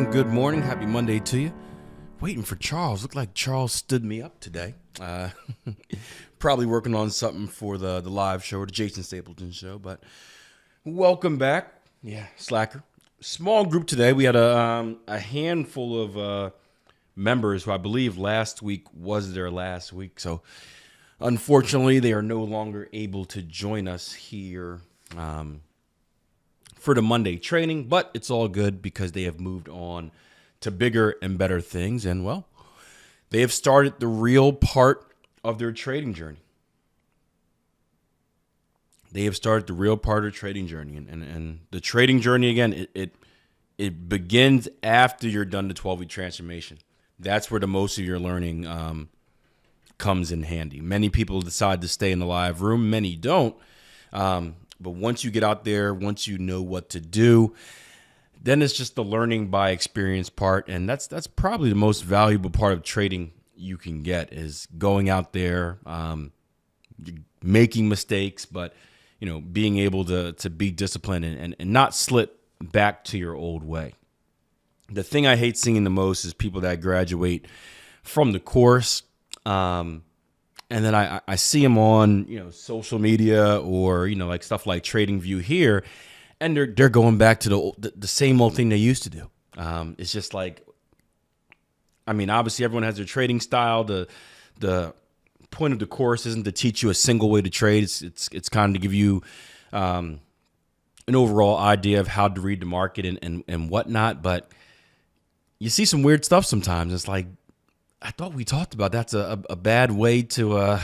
everyone. Good morning. Happy Monday to you. Waiting for Charles. Looked like Charles stood me up today. Probably working on something for the live show or the Jason Stapleton show. But welcome back. Yeah, Slacker. Small group today. We had a handful of members who I believe last week was their last week. So unfortunately, they are no longer able to join us here for the Monday training, but it's all good because they have moved on to bigger and better things. And well, they have started the real part of their trading journey. They have started the real part of their trading journey. And the trading journey, again, it begins after you're done the 12-week transformation. That's where the most of your learning comes in handy. Many people decide to stay in the live room. Many don't. But once you get out there, once you know what to do, then it's just the learning by experience part. And that's probably the most valuable part of trading you can get is going out there, making mistakes, but being able to be disciplined and not slip back to your old way. The thing I hate seeing the most is people that graduate from the course, and then I see them on social media or like stuff like TradingView here, and they're going back to the same old thing they used to do. It's just like, obviously everyone has their trading style. The point of the course isn't to teach you a single way to trade. It's kind of to give you an overall idea of how to read the market and whatnot. But you see some weird stuff sometimes. It's like, I thought we talked about that's a bad way to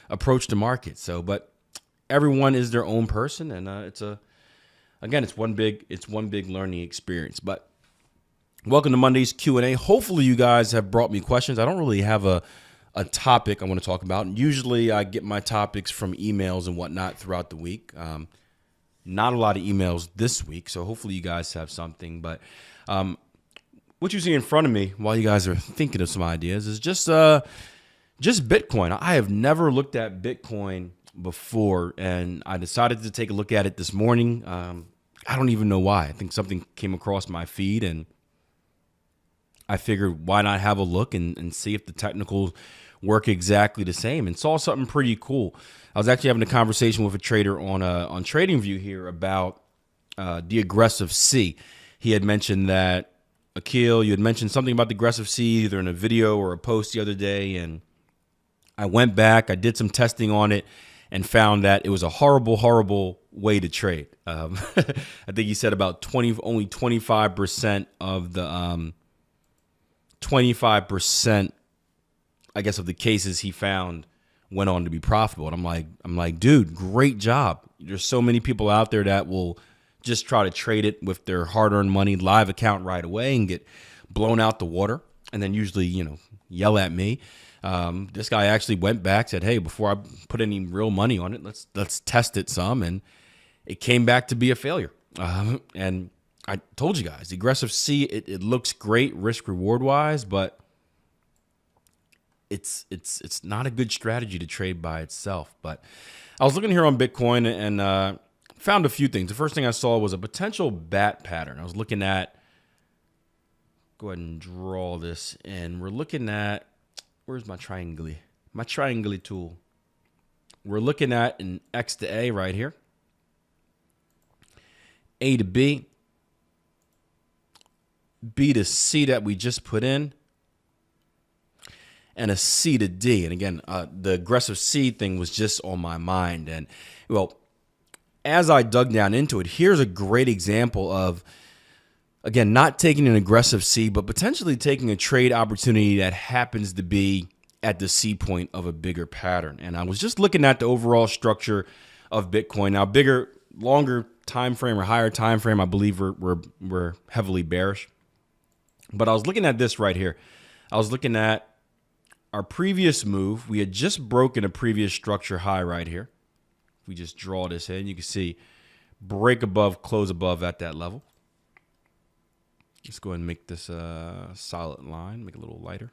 approach the market. So, but everyone is their own person, and it's one big learning experience. But welcome to Monday's Q&A. Hopefully, you guys have brought me questions. I don't really have a topic I want to talk about. Usually, I get my topics from emails and whatnot throughout the week. Not a lot of emails this week, so hopefully, you guys have something. But what you see in front of me while you guys are thinking of some ideas is just Bitcoin. I have never looked at Bitcoin before, and I decided to take a look at it this morning. I don't even know why. I think something came across my feed, and I figured why not have a look and see if the technicals work exactly the same, and saw something pretty cool. I was actually having a conversation with a trader on TradingView here about the aggressive C. He had mentioned that, Akil, you had mentioned something about the aggressive C either in a video or a post the other day, and I went back, I did some testing on it, and found that it was a horrible, horrible way to trade. I think he said about only 25% of the 25%, I guess, of the cases he found went on to be profitable. And I'm like, dude, great job. There's so many people out there that will just try to trade it with their hard-earned money live account right away and get blown out the water, and then usually yell at me. This guy actually went back, said, hey, before I put any real money on it, let's test it some, and it came back to be a failure. And I told you guys, the aggressive C, it looks great risk reward wise, but it's not a good strategy to trade by itself. But I was looking here on Bitcoin and found a few things. The first thing I saw was a potential bat pattern. I was looking at, go ahead and draw this in. We're looking at, where's my triangle? My triangle tool. We're looking at an X to A right here. A to B. B to C that we just put in. And a C to D. And again, the aggressive C thing was just on my mind. And well, as I dug down into it, here's a great example of, again, not taking an aggressive C, but potentially taking a trade opportunity that happens to be at the C point of a bigger pattern. And I was just looking at the overall structure of Bitcoin. Now, bigger, longer time frame or higher time frame, I believe we're heavily bearish. But I was looking at this right here. I was looking at our previous move. We had just broken a previous structure high right here. We just draw this in, you can see break above, close above at that level. Let's go ahead and make this a solid line, make it a little lighter.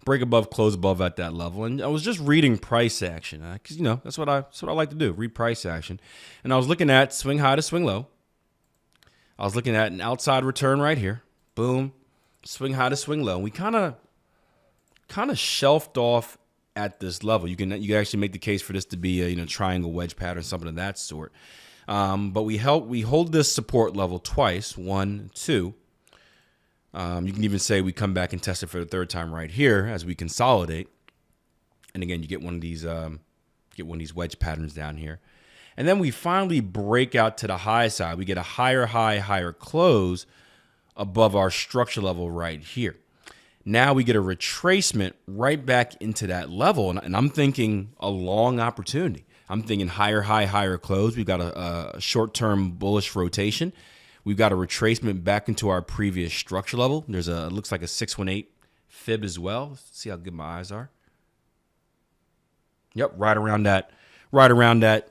Break above, close above at that level. And I was just reading price action because, that's what I like to do, read price action. And I was looking at swing high to swing low. I was looking at an outside return right here. Boom, swing high to swing low. And we kind of shelved off at this level. You can actually make the case for this to be a triangle wedge pattern, something of that sort. But we hold this support level twice, 1, 2. You can even say we come back and test it for the third time right here as we consolidate. And again, you get one of these wedge patterns down here. And then we finally break out to the high side. We get a higher high, higher close above our structure level right here. Now we get a retracement right back into that level. And I'm thinking a long opportunity. I'm thinking higher high, higher close. We've got a short-term bullish rotation. We've got a retracement back into our previous structure level. It looks like a 618 fib as well. Let's see how good my eyes are. Yep, right around that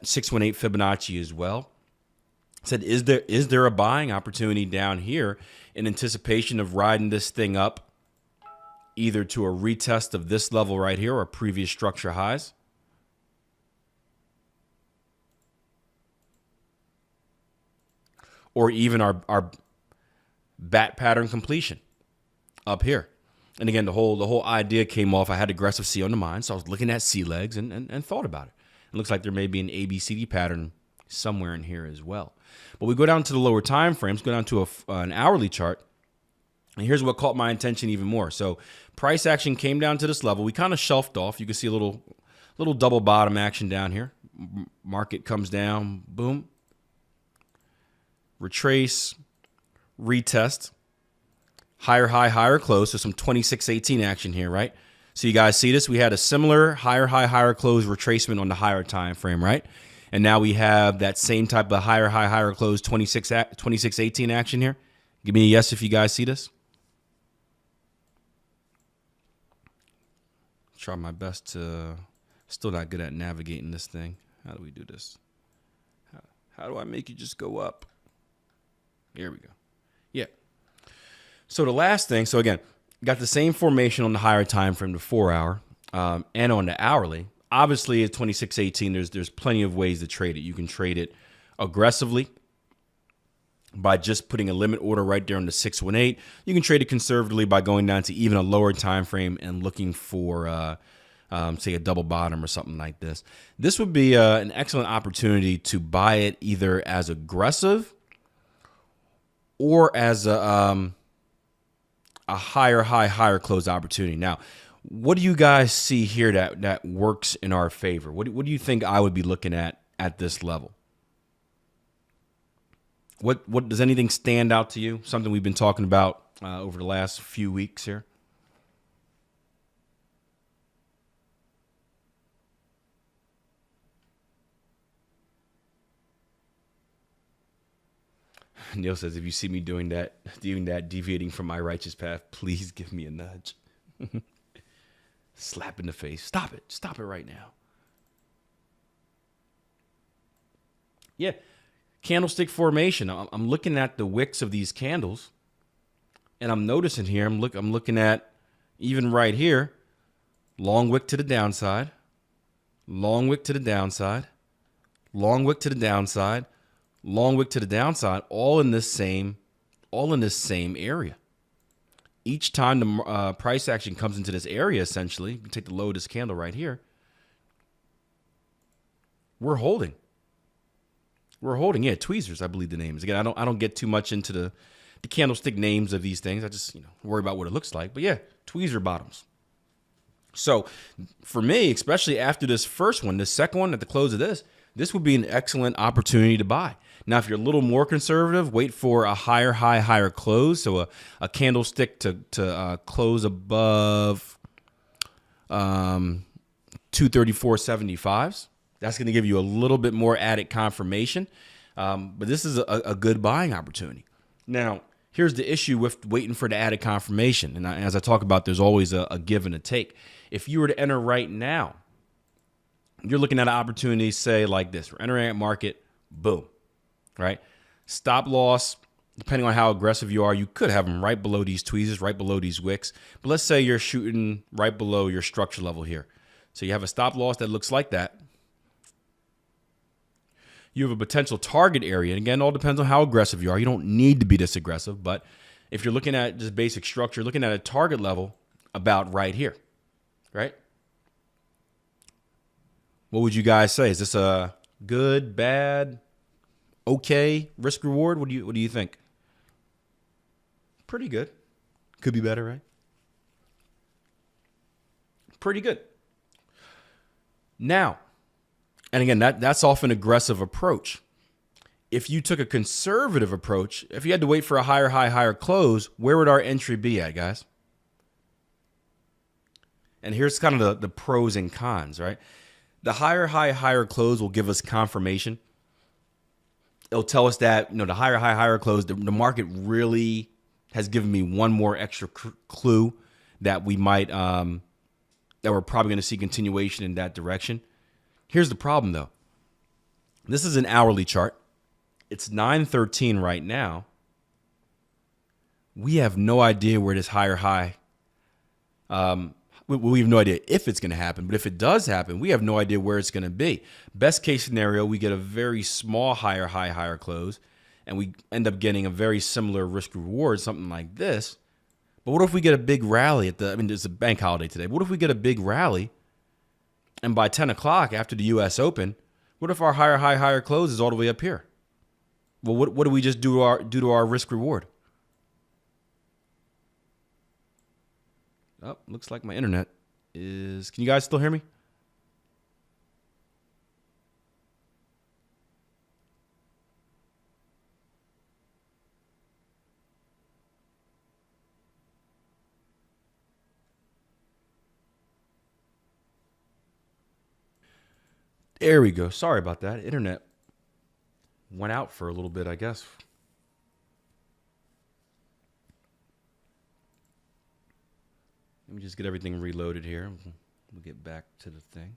618 Fibonacci as well. Said, is there a buying opportunity down here in anticipation of riding this thing up either to a retest of this level right here or previous structure highs? Or even our bat pattern completion up here. And again, the whole idea came off. I had aggressive C on the mind, so I was looking at C legs and thought about it. It looks like there may be an ABCD pattern somewhere in here as well. But we go down to the lower time frames, go down to an hourly chart, and here's what caught my attention even more. So price action came down to this level. We kind of shelved off. You can see a little double bottom action down here. Market comes down, boom. Retrace, retest, higher high, higher close. So some 2618 action here, right? So you guys see this? We had a similar higher high, higher close retracement on the higher time frame, right? And now we have that same type of higher high, higher close 2618 action here. Give me a yes if you guys see this. Try my best to, still not good at navigating this thing. How do we do this? How do I make you just go up? Here we go. Yeah. So the last thing, so again, got the same formation on the higher time frame, the 4 hour, and on the hourly. Obviously, at 2618, there's plenty of ways to trade it. You can trade it aggressively by just putting a limit order right there on the 618. You can trade it conservatively by going down to even a lower time frame and looking for, say, a double bottom or something like this. This would be an excellent opportunity to buy it either as aggressive or as a higher high, higher close opportunity. Now, what do you guys see here that works in our favor? What do you think I would be looking at this level? What does anything stand out to you? Something we've been talking about over the last few weeks here. Neil says, if you see me doing that, deviating from my righteous path, please give me a nudge. Slap in the face. Stop it right now. Yeah. Candlestick formation. I'm looking at the wicks of these candles, and I'm noticing here, I'm looking at even right here, long wick to the downside, long wick to the downside, long wick to the downside, long wick to the downside, all in this same area. Each time the price action comes into this area, essentially, you can take the low of this candle right here, we're holding. Yeah, tweezers, I believe the name is. Again, I don't get too much into the candlestick names of these things. I just worry about what it looks like. But yeah, tweezer bottoms. So for me, especially after this first one, the second one at the close of this would be an excellent opportunity to buy. Now, if you're a little more conservative, wait for a higher high, higher close. So a candlestick to close above 234.75s. That's going to give you a little bit more added confirmation. But this is a good buying opportunity. Now, here's the issue with waiting for the added confirmation. And as I talk about, there's always a give and a take. If you were to enter right now, you're looking at an opportunity, say, like this. We're entering at market, boom, right? Stop loss, depending on how aggressive you are, you could have them right below these tweezers, right below these wicks. But let's say you're shooting right below your structure level here. So you have a stop loss that looks like that. You have a potential target area. And again, it all depends on how aggressive you are. You don't need to be this aggressive, but if you're looking at just basic structure, looking at a target level about right here, right? What would you guys say? Is this a good, bad, okay risk reward? What do you think? Pretty good. Could be better, right? Pretty good. Now, and again, that's off an aggressive approach. If you took a conservative approach, if you had to wait for a higher high, higher close, where would our entry be at, guys? And here's kind of the pros and cons, right? The higher high, higher close will give us confirmation. It'll tell us that, the higher high, higher close, the market really has given me one more extra clue that we might, that we're probably going to see continuation in that direction. Here's the problem, though. This is an hourly chart. It's 9:13 right now. We have no idea where this higher high, we have no idea if it's going to happen, but if it does happen, we have no idea where it's going to be. Best case scenario, we get a very small higher high, higher close, and we end up getting a very similar risk reward, something like this. But what if we get a big rally it's a bank holiday today. But what if we get a big rally, and by 10 o'clock after the U.S. Open, what if our higher high, higher close is all the way up here? Well, what do we just do to our risk reward? Oh, looks like my internet is... Can you guys still hear me? There we go. Sorry about that. Internet went out for a little bit, I guess. Let me just get everything reloaded here. We'll get back to the thing.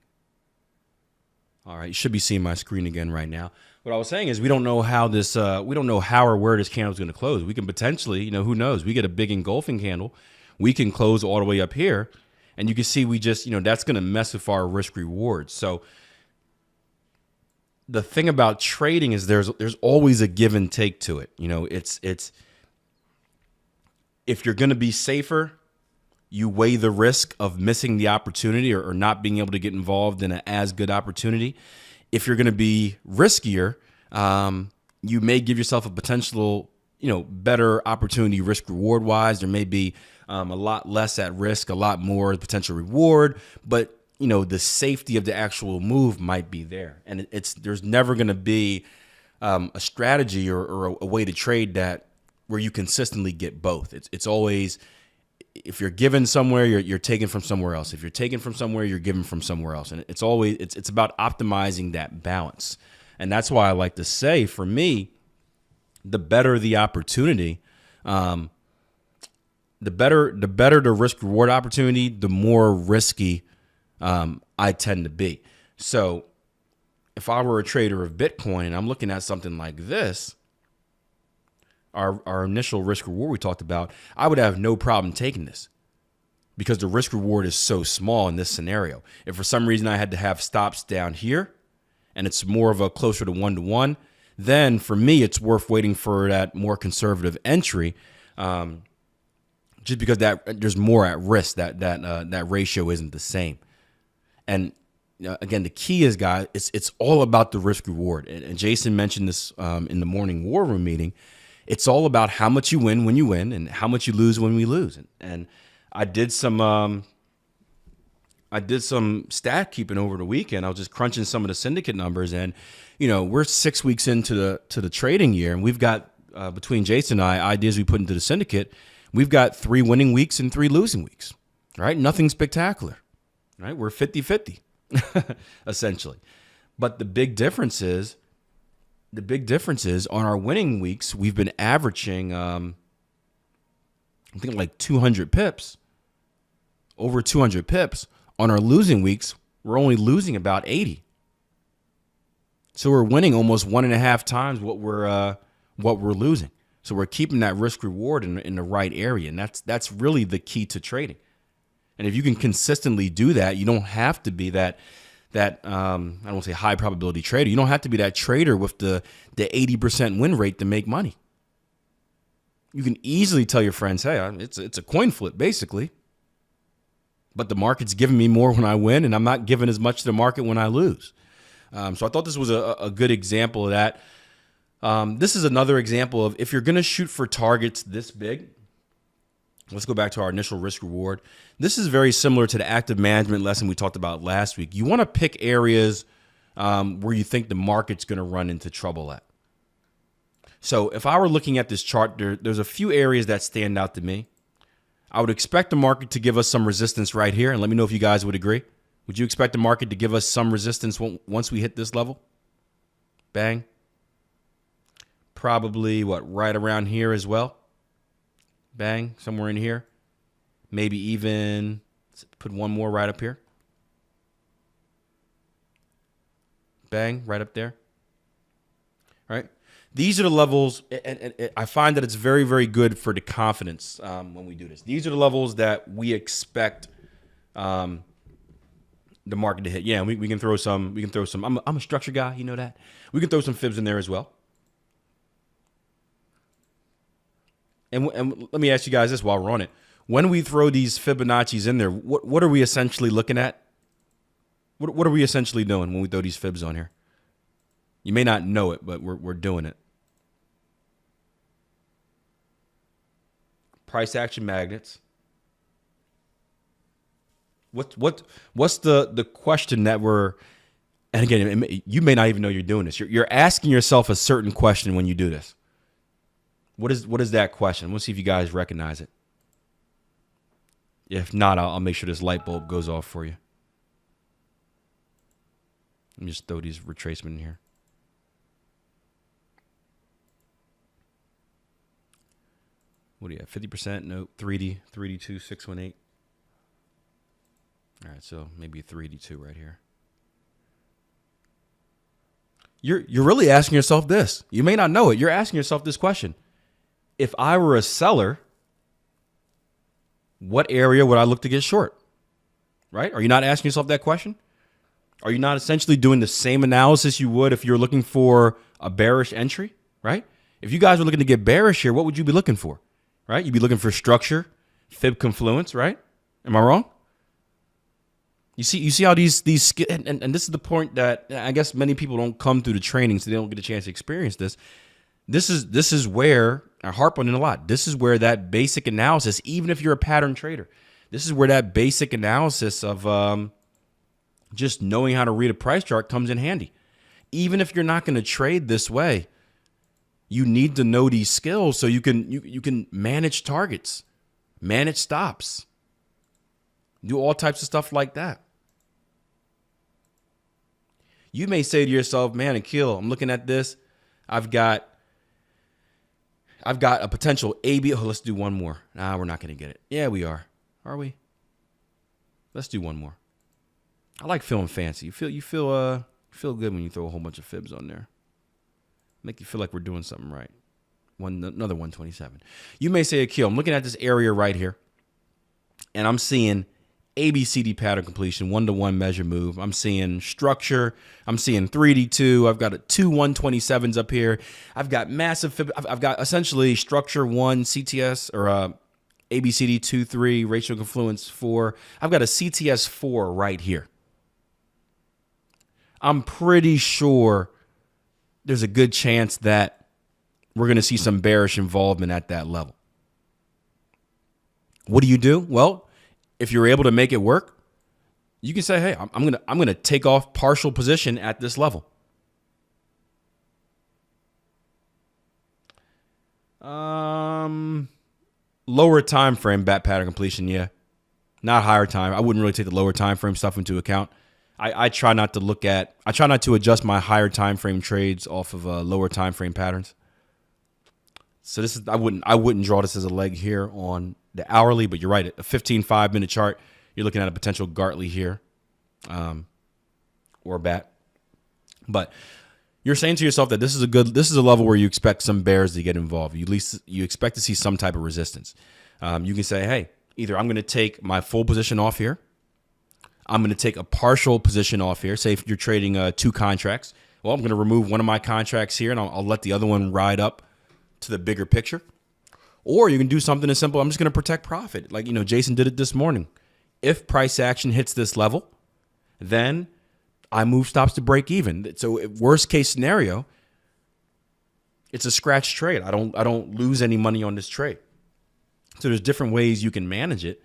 All right, you should be seeing my screen again right now. What I was saying is we don't know how this, we don't know how or where this candle is going to close. We can potentially, who knows? We get a big engulfing candle. We can close all the way up here, and you can see we just, that's going to mess with our risk reward. So the thing about trading is there's always a give and take to it. It's if you're going to be safer, you weigh the risk of missing the opportunity or not being able to get involved in an as good opportunity. If you're going to be riskier, you may give yourself a potential, better opportunity risk reward wise. There may be a lot less at risk, a lot more potential reward, but the safety of the actual move might be there. And there's never going to be a strategy or a way to trade that where you consistently get both. It's always, if you're given somewhere, you're taken from somewhere else. If you're taken from somewhere, you're given from somewhere else. And it's always, it's about optimizing that balance. And that's why I like to say, for me, the better the opportunity, the better the risk reward opportunity, the more risky I tend to be. So if I were a trader of Bitcoin and I'm looking at something like this, our initial risk reward we talked about, I would have no problem taking this because the risk reward is so small in this scenario. If for some reason I had to have stops down here and it's more of a closer to 1-to-1, then for me, it's worth waiting for that more conservative entry, just because that there's more at risk, that ratio isn't the same. And again, the key is, guys, it's all about the risk reward. And Jason mentioned this in the morning war room meeting. It's all about how much you win when you win and how much you lose when we lose. And I did some stat keeping over the weekend. I was just crunching some of the syndicate numbers, and we're 6 weeks into the trading year, and we've got between Jason and I ideas we put into the syndicate. We've got 3 winning weeks and 3 losing weeks. Right? Nothing spectacular. Right? We're 50-50 essentially. But the big difference is on our winning weeks, we've been averaging, I think like 200 pips, over 200 pips. On our losing weeks, we're only losing about 80. So we're winning almost 1.5 times what we're losing. So we're keeping that risk reward in the right area. And that's really the key to trading. And if you can consistently do that, you don't have to be that that I don't want to say high probability trader. You don't have to be that trader with the 80% win rate to make money. You can easily tell your friends, hey, it's a coin flip, basically. But the market's giving me more when I win, and I'm not giving as much to the market when I lose. So I thought this was a good example of that. This is another example of if you're going to shoot for targets this big. Let's go back to our initial risk reward. This is very similar to the active management lesson we talked about last week. You want to pick areas where you think the market's going to run into trouble at. So if I were looking at this chart, there's a few areas that stand out to me. I would expect the market to give us some resistance right here. And let me know if you guys would agree. Would you expect the market to give us some resistance once we hit this level? Bang. Probably, right around here as well? Bang, somewhere in here. Maybe even put one more right up here. Bang, right up there. All right. These are the levels, and I find that it's very, very good for the confidence when we do this. These are the levels that we expect the market to hit. Yeah, we can throw some. We can throw some. I'm a structure guy, you know that. We can throw some fibs in there as well. And let me ask you guys this while we're on it. When we throw these Fibonacci's in there, what are we essentially looking at? What are we essentially doing when we throw these fibs on here? You may not know it, but we're doing it. Price action magnets. What's the question that we're, and again, you may not even know you're doing this. You're asking yourself a certain question when you do this. What is that question? We'll see if you guys recognize it. If not, I'll make sure this light bulb goes off for you. Let me just throw these retracement in here. What do you have? 50%? No. 3D2, 618. All right, so maybe a 382 right here. You're really asking yourself this. You may not know it. You're asking yourself this question. If I were a seller, what area would I look to get short? Right? Are you not asking yourself that question? Are you not essentially doing the same analysis you would if you're looking for a bearish entry? Right? If you guys were looking to get bearish here, what would you be looking for? Right? You'd be looking for structure, fib confluence, right? Am I wrong? You see how these and this is the point that I guess many people don't come through the training, so they don't get a chance to experience this. This is where I harp on it a lot. This is where that basic analysis, even if you're a pattern trader, this is where that basic analysis of just knowing how to read a price chart comes in handy. Even if you're not going to trade this way, you need to know these skills so you can manage targets, manage stops, do all types of stuff like that. You may say to yourself, man, Akil, I'm looking at this. I've got a potential AB. Oh, let's do one more. Nah, we're not going to get it. Yeah, we are. Are we? Let's do one more. I like feeling fancy. You feel good when you throw a whole bunch of fibs on there. Make you feel like we're doing something right. Another 127. You may say, Akil, I'm looking at this area right here, and I'm seeing ABCD pattern completion, 1-to-1 measure move. I'm seeing structure. I'm seeing 3D2. I've got two 127s up here. I've got massive fib. I've got essentially structure 1, CTS, or ABCD 2, 3, ratio confluence 4. I've got a CTS 4 right here. I'm pretty sure there's a good chance that we're going to see some bearish involvement at that level. What do? Well, if you're able to make it work, you can say, hey, I'm gonna take off partial position at this level. Lower time frame bat pattern completion, yeah. Not higher time. I wouldn't really take the lower time frame stuff into account. I try not to adjust my higher time frame trades off of lower time frame patterns. So I wouldn't draw this as a leg here on the hourly, but you're right. A 15 5-minute chart, you're looking at a potential Gartley here, or bat. But you're saying to yourself that this is a level where you expect some bears to get involved. At least you expect to see some type of resistance. You can say, hey, either I'm going to take my full position off here. I'm going to take a partial position off here. Say if you're trading 2 contracts, well, I'm going to remove one of my contracts here and I'll let the other one ride up to the bigger picture. Or you can do something as simple. I'm just going to protect profit. Like, Jason did it this morning. If price action hits this level, then I move stops to break even. So worst case scenario, it's a scratch trade. I don't lose any money on this trade. So there's different ways you can manage it.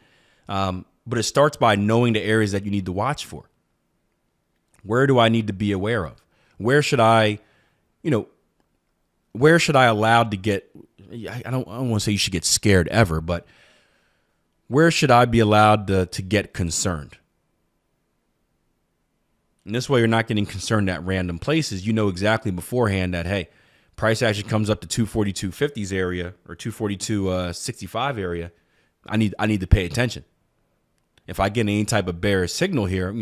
But it starts by knowing the areas that you need to watch for. Where do I need to be aware of? Where should I allow to get, I don't want to say you should get scared ever, but where should I be allowed to get concerned? And this way you're not getting concerned at random places. You know exactly beforehand that, hey, price action comes up to 242.50s area or 242.65 area. I need to pay attention. If I get any type of bearish signal here,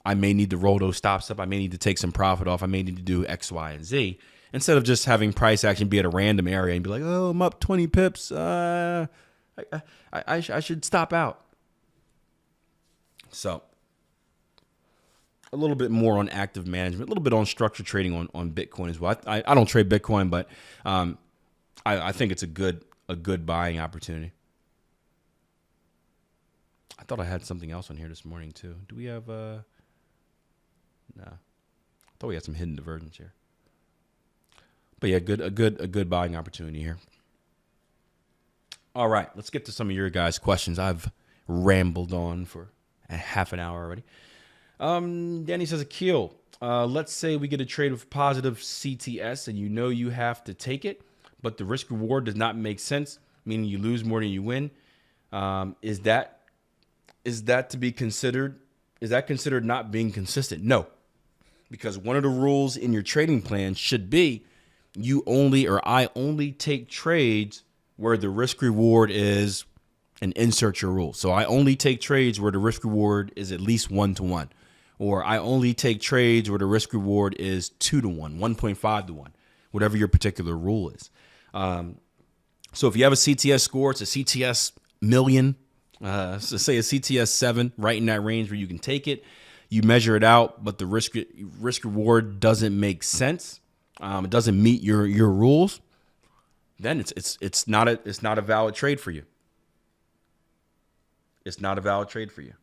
I may need to roll those stops up. I may need to take some profit off. I may need to do X, Y, and Z instead of just having price action be at a random area and be like, oh, I'm up 20 pips. I should stop out. So a little bit more on active management, a little bit on structured trading on Bitcoin as well. I don't trade Bitcoin, but I think it's a good buying opportunity. I thought I had something else on here this morning too. Do we have no? I thought we had some hidden divergence here. But yeah, a good buying opportunity here. All right, let's get to some of your guys' questions. I've rambled on for a half an hour already. Danny says, Akil, let's say we get a trade with positive CTS and you have to take it, but the risk reward does not make sense, meaning you lose more than you win. Is that to be considered? Is that considered not being consistent? No, because one of the rules in your trading plan should be I only take trades where the risk reward is, and insert your rule. So I only take trades where the risk reward is at least 1-to-1, or I only take trades where the risk reward is 2-to-1, 1.5-to-1, whatever your particular rule is. So if you have a CTS score, it's a CTS million. So say a CTS 7, right in that range where you can take it. You measure it out, but the risk reward doesn't make sense. It doesn't meet your rules. Then it's not a valid trade for you. It's not a valid trade for you.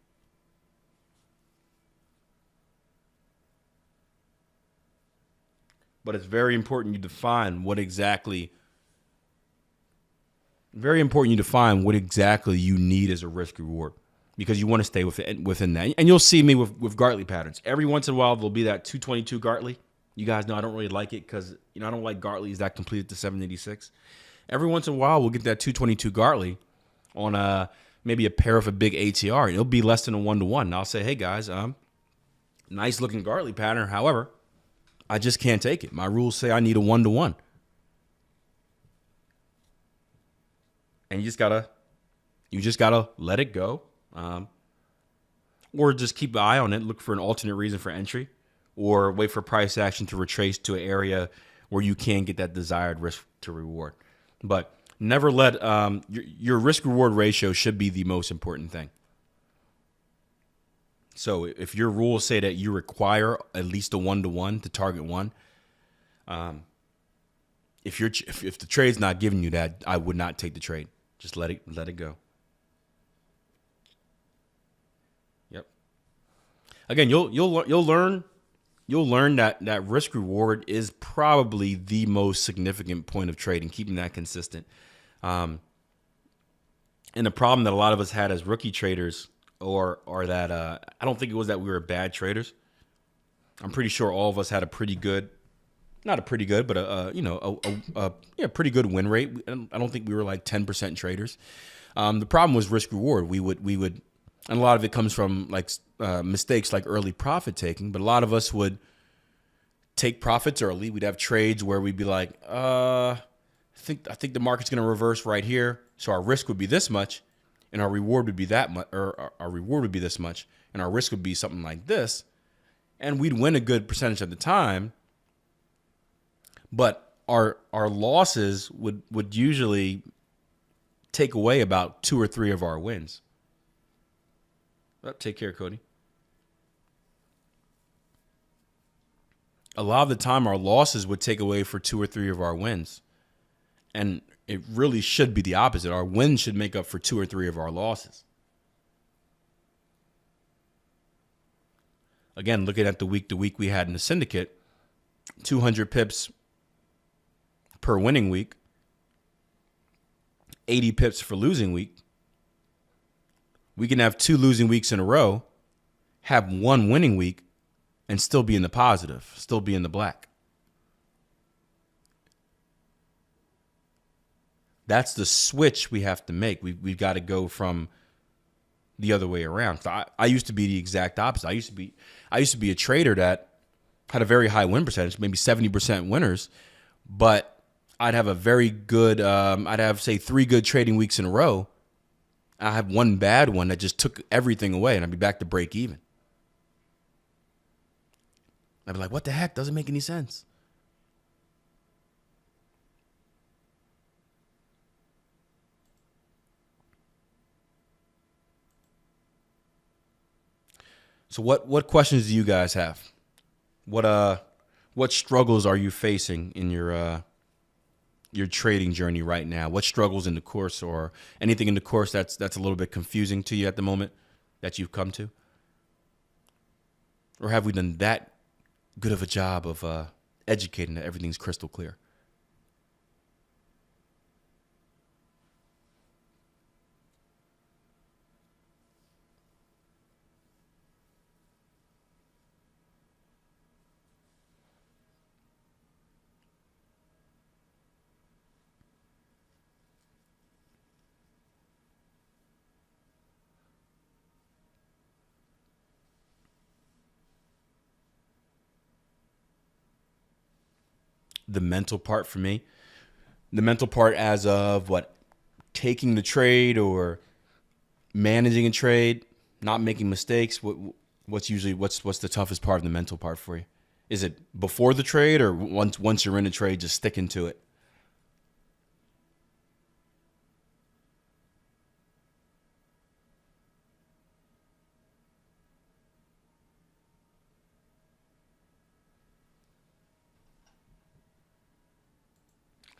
But it's very important you define what exactly. Very important you define what exactly you need as a risk reward, because you want to stay within that. And you'll see me with Gartley patterns. Every once in a while, there'll be that 222 Gartley. You guys know I don't really like it because I don't like Gartleys that completed to 786. Every once in a while, we'll get that 222 Gartley on maybe a pair of a big ATR, and it'll be less than a 1-to-1. And I'll say, hey guys, nice looking Gartley pattern. However, I just can't take it. My rules say I need a 1-to-1. And you just gotta let it go, or just keep an eye on it. Look for an alternate reason for entry, or wait for price action to retrace to an area where you can get that desired risk to reward. But never let your risk reward ratio should be the most important thing. So if your rules say that you require at least a 1-to-1 to target one, if the trade's not giving you that, I would not take the trade. Just let it go. Yep. Again, you'll learn that risk reward is probably the most significant point of trading, keeping that consistent. And the problem that a lot of us had as rookie traders, or that I don't think it was that we were bad traders. I'm pretty sure all of us had a pretty good. Not a pretty good, but a pretty good win rate. I don't think we were like 10% traders. The problem was risk reward. We would, and a lot of it comes from like mistakes like early profit taking. But a lot of us would take profits early. We'd have trades where we'd be like, I think the market's going to reverse right here, so our risk would be this much, and our reward would be that much, or our reward would be this much, and our risk would be something like this, and we'd win a good percentage of the time. But our losses would usually take away about 2 or 3 of our wins. Take care, Cody. A lot of the time, our losses would take away for 2 or 3 of our wins. And it really should be the opposite. Our wins should make up for 2 or 3 of our losses. Again, looking at the week we had in the syndicate, 200 pips per winning week, 80 pips for losing week. We can have 2 losing weeks in a row, have 1 winning week, and still be in the positive, still be in the black. That's the switch we have to make. We've got to go from the other way around. So I used to be the exact opposite. I used to be a trader that had a very high win percentage, maybe 70% winners, but I'd have a very good, I'd have, say, 3 good trading weeks in a row. I have 1 bad one that just took everything away, and I'd be back to break even. I'd be like, what the heck? Doesn't make any sense. So what questions do you guys have? What struggles are you facing in your trading journey right now? What struggles in the course or anything in the course that's a little bit confusing to you at the moment that you've come to? Or have we done that good of a job of educating that everything's crystal clear? The mental part for me, the mental part as of what, taking the trade or managing a trade, not making mistakes. What's the toughest part of the mental part for you? Is it before the trade or once you're in a trade, just sticking to it?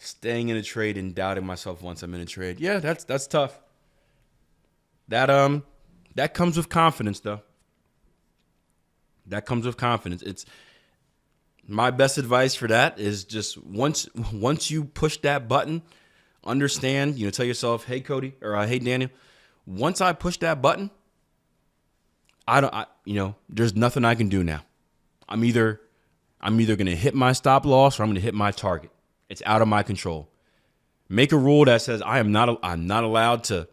Staying in a trade and doubting myself once I'm in a trade. Yeah, that's tough. That comes with confidence though. That comes with confidence. It's my best advice for that is just once you push that button, understand, tell yourself, hey Cody, or hey Daniel, once I push that button, there's nothing I can do now. I'm either going to hit my stop loss or I'm going to hit my target. It's out of my control. Make a rule that says I'm not allowed to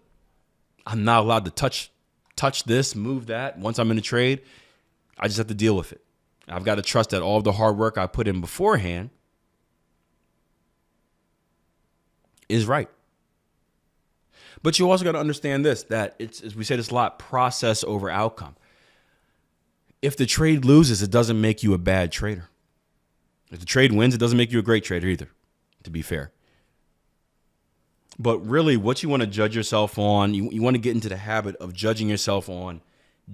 touch this, move that. Once I'm in a trade, I just have to deal with it. I've got to trust that all of the hard work I put in beforehand is right. But you also got to understand this, that it's, as we say this a lot, process over outcome. If the trade loses, it doesn't make you a bad trader. If the trade wins, it doesn't make you a great trader either, to be fair. But really, what you want to judge yourself on, you want to get into the habit of judging yourself on,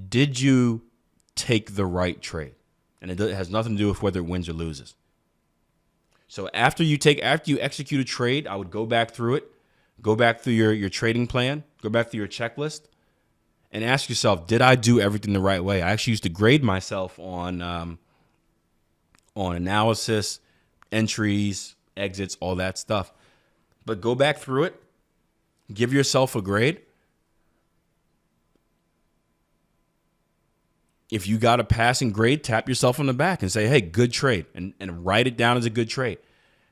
did you take the right trade? And it has nothing to do with whether it wins or loses. So after you execute a trade, I would go back through it, go back through your trading plan, go back through your checklist, and ask yourself, did I do everything the right way? I actually used to grade myself on analysis, entries, exits, all that stuff. But go back through it, give yourself a grade. If you got a passing grade, tap yourself on the back and say, hey, good trade, and write it down as a good trade.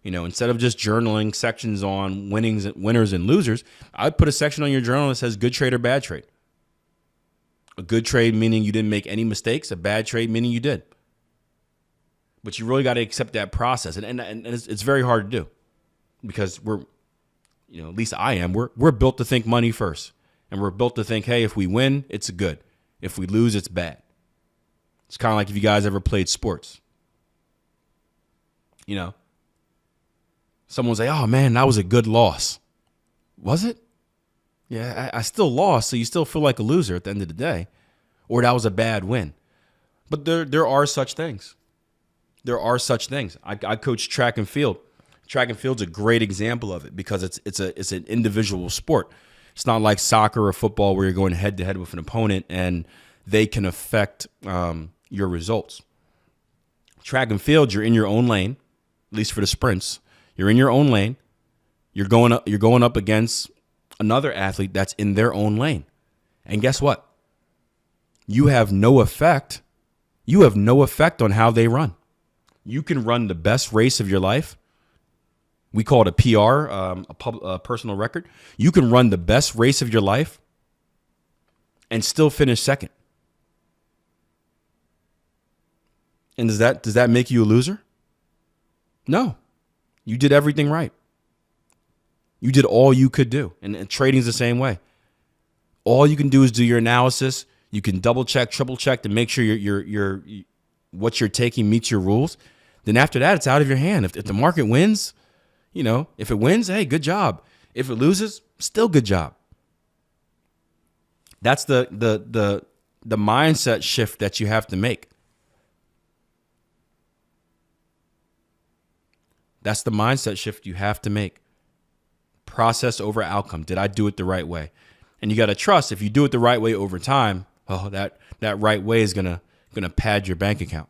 Instead of just journaling sections on winners and losers, I'd put a section on your journal that says good trade or bad trade. A good trade meaning you didn't make any mistakes, a bad trade meaning you did. But you really got to accept that process. And it's very hard to do because we're, at least I am, we're built to think money first. And we're built to think, hey, if we win, it's good. If we lose, it's bad. It's kind of like if you guys ever played sports. Someone will say, oh man, that was a good loss. Was it? Yeah, I still lost, so you still feel like a loser at the end of the day. or that was a bad win. But there are such things. There are such things. I coach track and field. Track and field's a great example of it because it's an individual sport. It's not like soccer or football where you're going head to head with an opponent and they can affect your results. Track and field, you're in your own lane, at least for the sprints. You're in your own lane. You're going up against another athlete that's in their own lane. And guess what? You have no effect. You have no effect on how they run. You can run the best race of your life. We call it a PR, a personal record. You can run the best race of your life and still finish second. And does that make you a loser? No. You did everything right. You did all you could do. And trading's the same way. All you can do is do your analysis. You can double check, triple check to make sure your what you're taking meets your rules. Then after that, it's out of your hand. If the market wins, if it wins, hey, good job. If it loses, still good job. That's the mindset shift that you have to make. That's the mindset shift you have to make. Process over outcome. Did I do it the right way? And you got to trust if you do it the right way over time, that right way is gonna pad your bank account.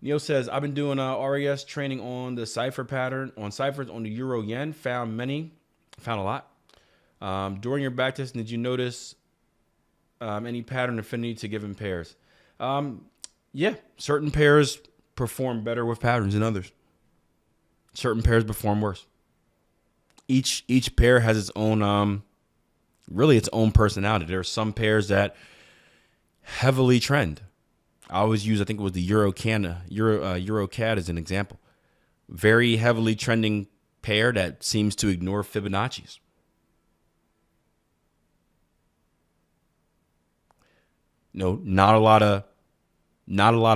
Neil says, I've been doing RAS training on the cipher pattern, on ciphers on the Euro Yen. Found a lot. During your backtest, did you notice any pattern affinity to given pairs? Yeah, certain pairs perform better with patterns than others. Certain pairs perform worse. Each pair has its own, its own personality. There are some pairs that heavily trend. I always use, I think it was the EuroCAD as an example. Very heavily trending pair that seems to ignore Fibonacci's. Not a lot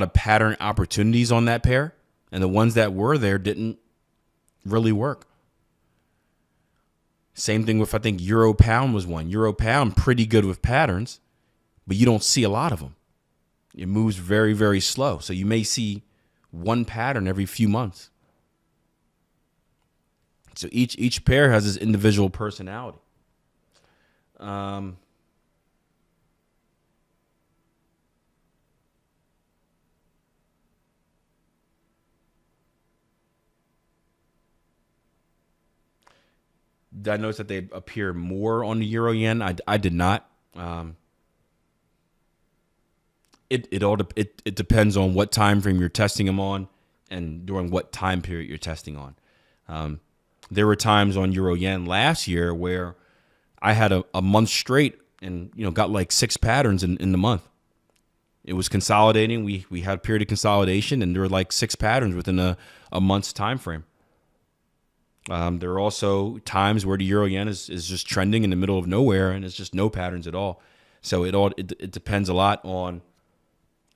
of pattern opportunities on that pair, and the ones that were there didn't really work. Same thing with, I think, Euro Pound was one. Euro Pound, pretty good with patterns, but you don't see a lot of them. It moves very, very slow. So you may see one pattern every few months. So each pair has its individual personality. Did I notice that they appear more on the Euro Yen? I did not. It depends on what time frame you're testing them on and during what time period you're testing on. There were times on Euro Yen last year where I had a month straight and got like 6 patterns in the month. It was consolidating. We had a period of consolidation and there were like 6 patterns within a month's time frame. There are also times where the Euro Yen is just trending in the middle of nowhere and it's just no patterns at all. So it depends a lot on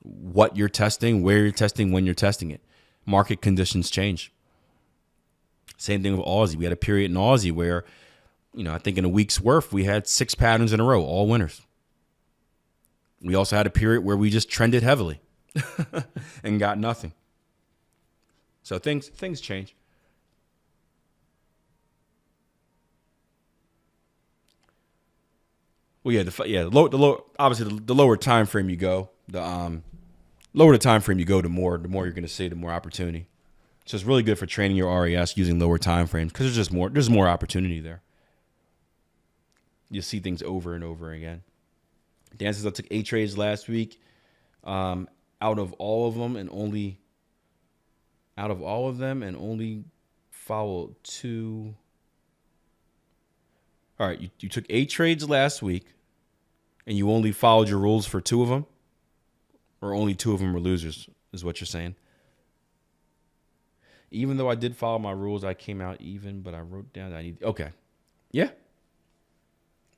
what you're testing, where you're testing, when you're testing it. Market conditions change. Same thing with Aussie. We had a period in Aussie where, I think in a week's worth, we had 6 patterns in a row, all winners. We also had a period where we just trended heavily and got nothing. So things change. Well, obviously the lower time frame you go, the more you're going to see, the more opportunity. So it's really good for training your RAS using lower time frames because there's more opportunity there. You see things over and over again. Dan says I took 8 trades last week. Out of all of them and only followed 2. All right, you took 8 trades last week. And you only followed your rules for 2 of them? Or only 2 of them were losers, is what you're saying? Even though I did follow my rules, I came out even, but I wrote down that I need... Okay. Yeah.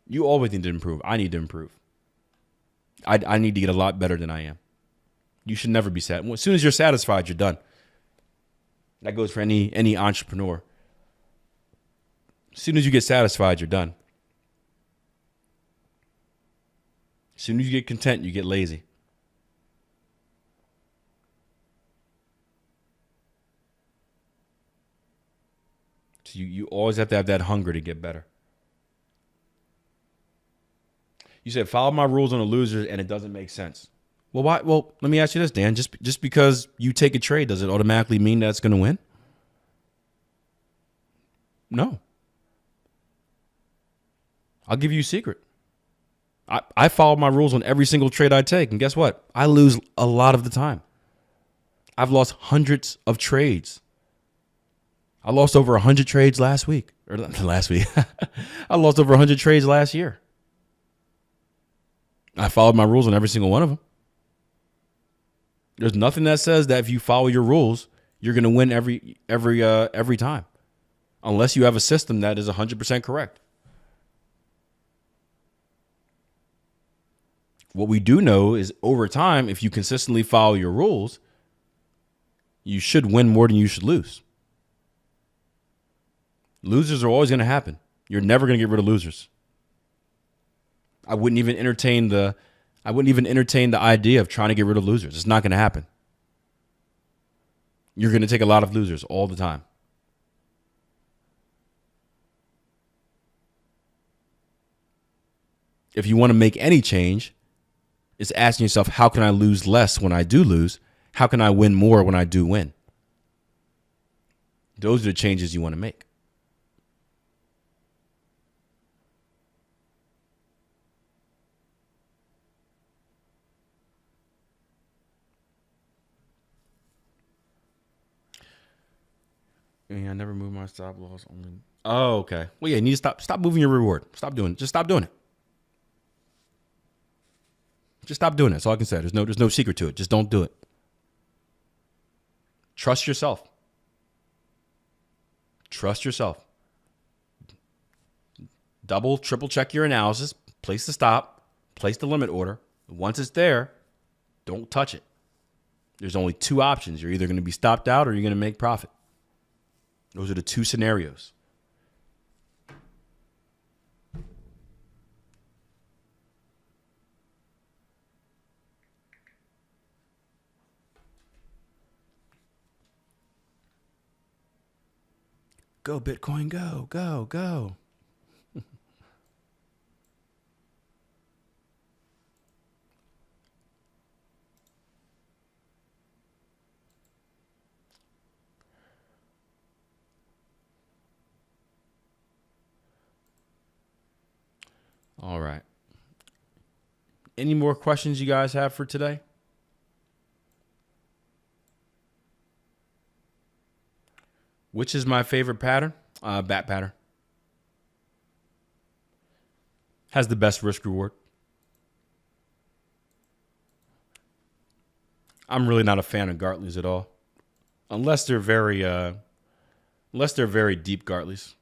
You always need to improve. I need to improve. I need to get a lot better than I am. You should never be sad. As soon as you're satisfied, you're done. That goes for any entrepreneur. As soon as you get satisfied, you're done. As soon as you get content, you get lazy. So you always have to have that hunger to get better. You said follow my rules on the losers, and it doesn't make sense. Well, why? Well, let me ask you this, Dan. Just because you take a trade, does it automatically mean that it's going to win? No. I'll give you a secret. I follow my rules on every single trade I take, and guess what? I lose a lot of the time. I've lost hundreds of trades. I lost over 100 trades last week. Or last week. I lost over 100 trades last year. I followed my rules on every single one of them. There's nothing that says that if you follow your rules, you're going to win every time. Unless you have a system that is 100% correct. What we do know is over time, if you consistently follow your rules, you should win more than you should lose. Losers are always going to happen. You're never going to get rid of losers. I wouldn't even entertain the idea of trying to get rid of losers. It's not going to happen. You're going to take a lot of losers all the time. If you want to make any change, it's asking yourself, how can I lose less when I do lose? How can I win more when I do win? Those are the changes you want to make. Yeah, I never moved my stop loss. Oh, okay. Well, yeah, you need to stop moving your reward. Stop doing it. Just stop doing it. Just stop doing it. That's all I can say. There's no secret to it. Just don't do it. Trust yourself. Trust yourself. Double, triple check your analysis. Place the stop. Place the limit order. Once it's there, don't touch it. There's only two options. You're either going to be stopped out or you're going to make profit. Those are the two scenarios. Go, Bitcoin, go, go, go. All right. Any more questions you guys have for today? Which is my favorite pattern? Bat pattern. Has the best risk reward. I'm really not a fan of Gartleys at all, unless they're very deep Gartleys.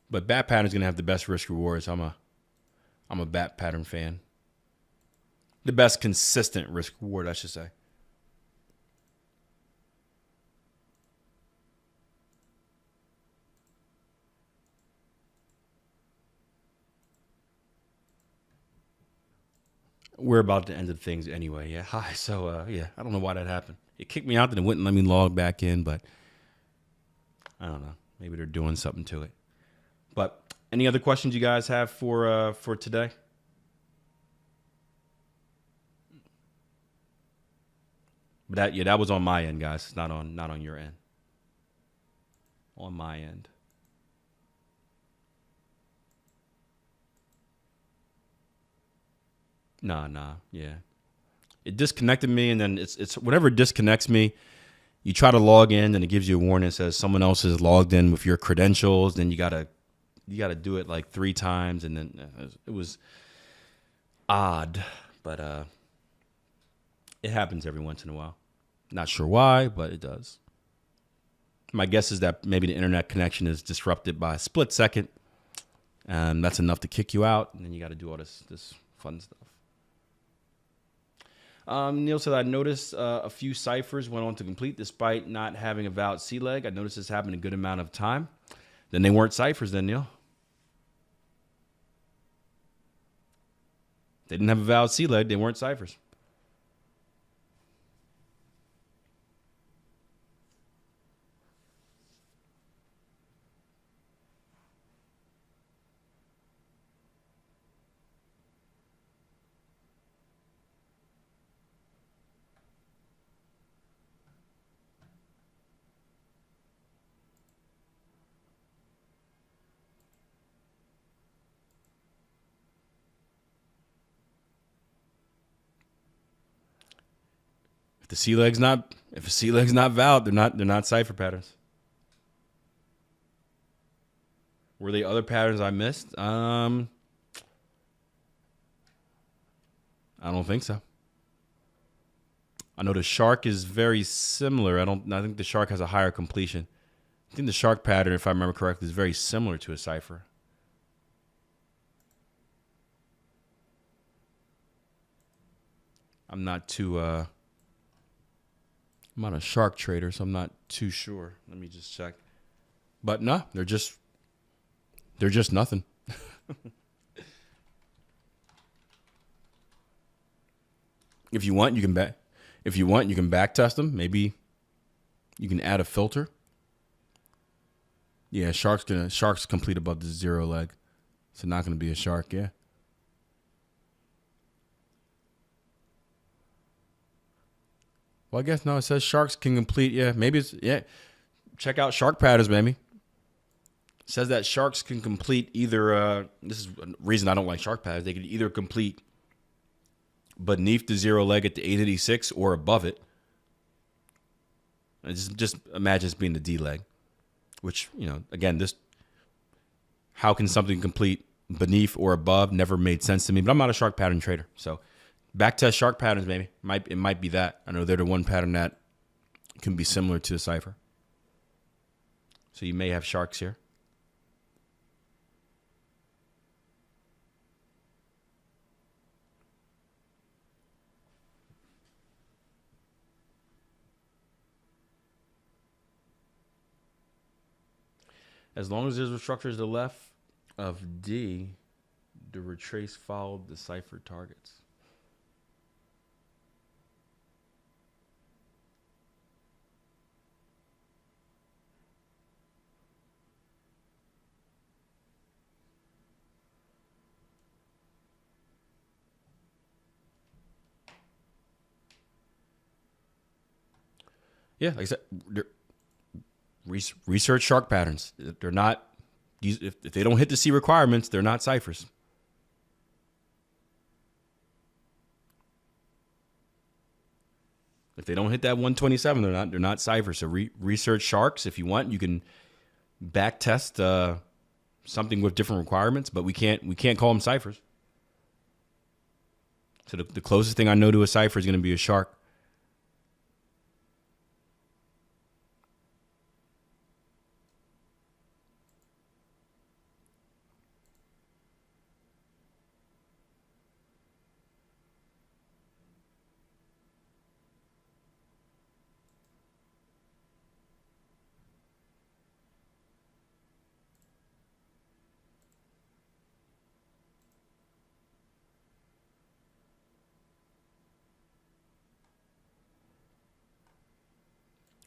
But bat pattern is going to have the best risk rewards. I'm a bat pattern fan. The best consistent risk reward, I should say. We're about to end of things anyway. Yeah. Hi. So, yeah, I don't know why that happened. It kicked me out, then it wouldn't let me log back in, but I don't know. Maybe they're doing something to it. But any other questions you guys have for today? But that was on my end, guys. It's not on your end. On my end. Nah. Yeah. It disconnected me, and then it's whenever it disconnects me, you try to log in, and it gives you a warning that says someone else is logged in with your credentials. Then you gotta do it like 3 times, and then it was odd, but it happens every once in a while. Not sure why, but it does. My guess is that maybe the internet connection is disrupted by a split second, and that's enough to kick you out, and then you got to do all this fun stuff. Neil said, I noticed a few ciphers went on to complete despite not having a valid C leg. I noticed this happened a good amount of time. Then they weren't ciphers then, Neil. They didn't have a valid C leg. They weren't ciphers. If a C leg's not valid, they're not cipher patterns. Were they other patterns I missed? I don't think so. I know the shark is very similar. I think the shark has a higher completion. I think the shark pattern, if I remember correctly, is very similar to a cipher. I'm not a shark trader, so I'm not too sure. Let me just check. But no, they're just nothing. If you want, you can back test them. Maybe you can add a filter. Yeah, shark's complete above the 0 leg. So not gonna be a shark, yeah. Well, I guess no, it says sharks can complete, yeah. Maybe check out shark patterns, maybe. It says that sharks can complete either this is a reason I don't like shark patterns. They can either complete beneath the 0 leg at the 886 or above it. And just imagine this being the D leg, which, again, how can something complete beneath or above never made sense to me, but I'm not a shark pattern trader. So back test shark patterns, maybe. It might be that. I know they're the one pattern that can be similar to a cipher. So you may have sharks here. As long as there's a structure to the left of D, the retrace followed the cipher targets. Yeah, like I said, research shark patterns. They're not, if they don't hit the C requirements, they're not ciphers. If they don't hit that 127, they're not ciphers. So research sharks. If you want, you can back test something with different requirements, but we can't call them ciphers. So the closest thing I know to a cipher is going to be a shark.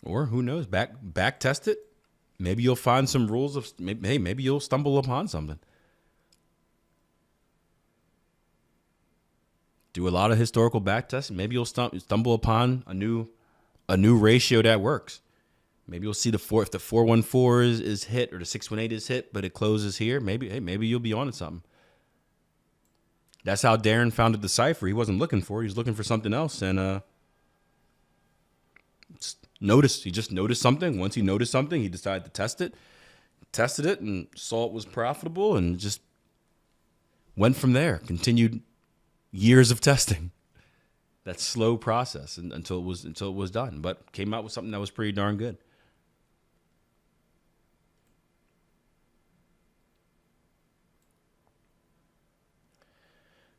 Or who knows, back test it. Maybe you'll find some rules of, maybe you'll stumble upon something. Do a lot of historical back testing. Maybe you'll stumble upon a new ratio that works. Maybe you'll see if the 414 is hit or the 618 is hit, but it closes here. Maybe you'll be onto something. That's how Darren found the decipher. He wasn't looking for it. He was looking for something else, and he just noticed something. Once he noticed something, he decided to test it, tested it, and saw it was profitable, and just went from there. Continued years of testing. That slow process until it was done, but came out with something that was pretty darn good.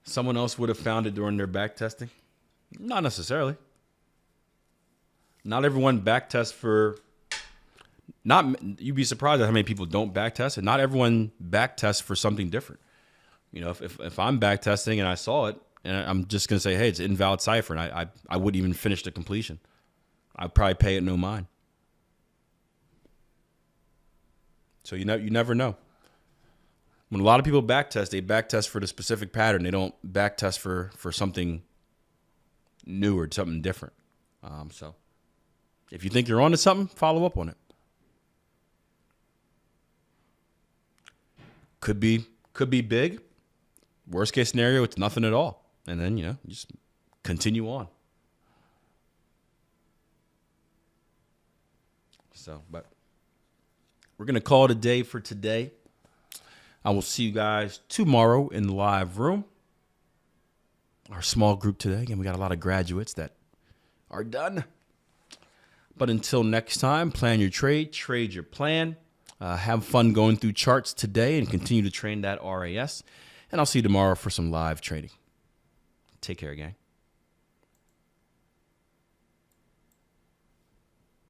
Someone else would have found it during their back testing? Not necessarily. Not everyone back tests for. You'd be surprised at how many people don't back test, and not everyone back tests for something different. If I'm back testing and I saw it, and I'm just going to say, hey, it's an invalid cipher, and I wouldn't even finish the completion. I'd probably pay it no mind. So you never know. When a lot of people backtest, they backtest for the specific pattern. They don't backtest for something new or something different. So if you think you're onto something, follow up on it. Could be big. Worst case scenario, it's nothing at all. And then, you just continue on. So, but we're going to call it a day for today. I will see you guys tomorrow in the live room. Our small group today. Again, we got a lot of graduates that are done. But until next time, plan your trade your plan. Have fun going through charts today and continue to train that RAS. And I'll see you tomorrow for some live trading. Take care, gang.